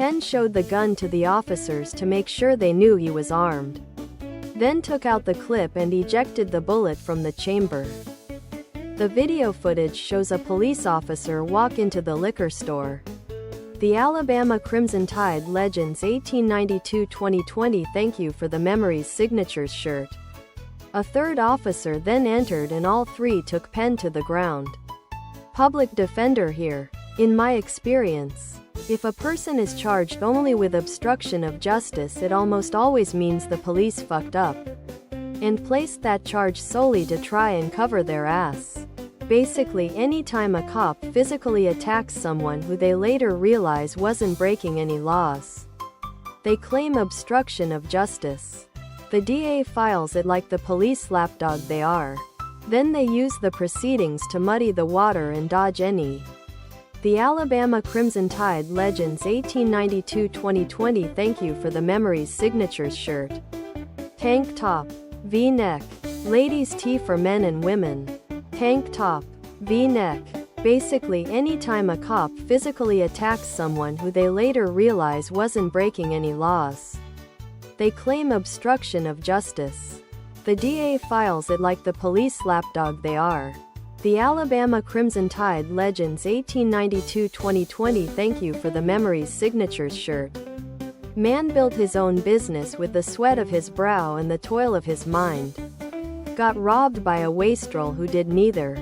Ken showed the gun to the officers to make sure they knew he was armed. Then took out the clip and ejected the bullet from the chamber. The video footage shows a police officer walk into the liquor store. The Alabama Crimson Tide Legends 1892-2020 Thank You for the Memories Signatures shirt. A third officer then entered and all three took pen to the ground. Public defender here. In my experience, if a person is charged only with obstruction of justice, it almost always means the police fucked up and placed that charge solely to try and cover their ass. Basically, anytime a cop physically attacks someone who they later realize wasn't breaking any laws, they claim obstruction of justice. The DA files it like the police lapdog they are. Then they use the proceedings to muddy the water and dodge any. The Alabama Crimson Tide Legends 1892-2020 Thank You for the Memories Signatures shirt. Tank top, V-neck. Ladies' tee for men and women. Tank top, V-neck. Basically, anytime a cop physically attacks someone who they later realize wasn't breaking any laws, they claim obstruction of justice. The DA files it like the police lapdog they are. The Alabama Crimson Tide Legends 1892-2020 Thank You for the Memories Signatures shirt. Man built his own business with the sweat of his brow and the toil of his mind. Got robbed by a wastrel who did neither.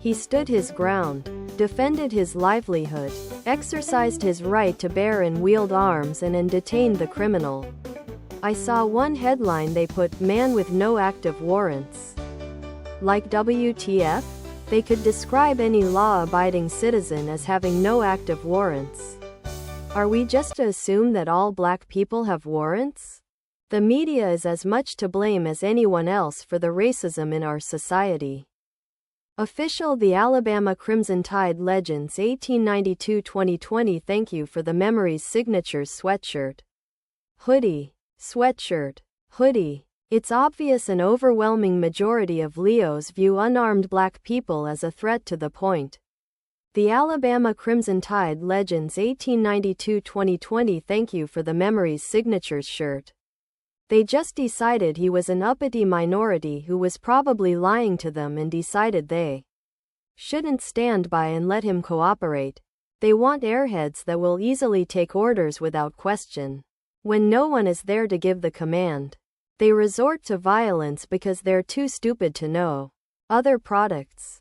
He stood his ground, defended his livelihood, exercised his right to bear and wield arms and detained the criminal. I saw one headline they put, "Man with no active warrants." Like WTF? They could describe any law-abiding citizen as having no active warrants. Are we just to assume that all black people have warrants? The media is as much to blame as anyone else for the racism in our society. Official The Alabama Crimson Tide Legends 1892-2020 Thank You for the Memories Signatures sweatshirt. Hoodie. Sweatshirt. Hoodie. It's obvious an overwhelming majority of Leos view unarmed black people as a threat to the point. The Alabama Crimson Tide Legends 1892-2020 Thank You for the Memories Signatures shirt. They just decided he was an uppity minority who was probably lying to them and decided they shouldn't stand by and let him cooperate. They want airheads that will easily take orders without question. When no one is there to give the command, they resort to violence because they're too stupid to know other products.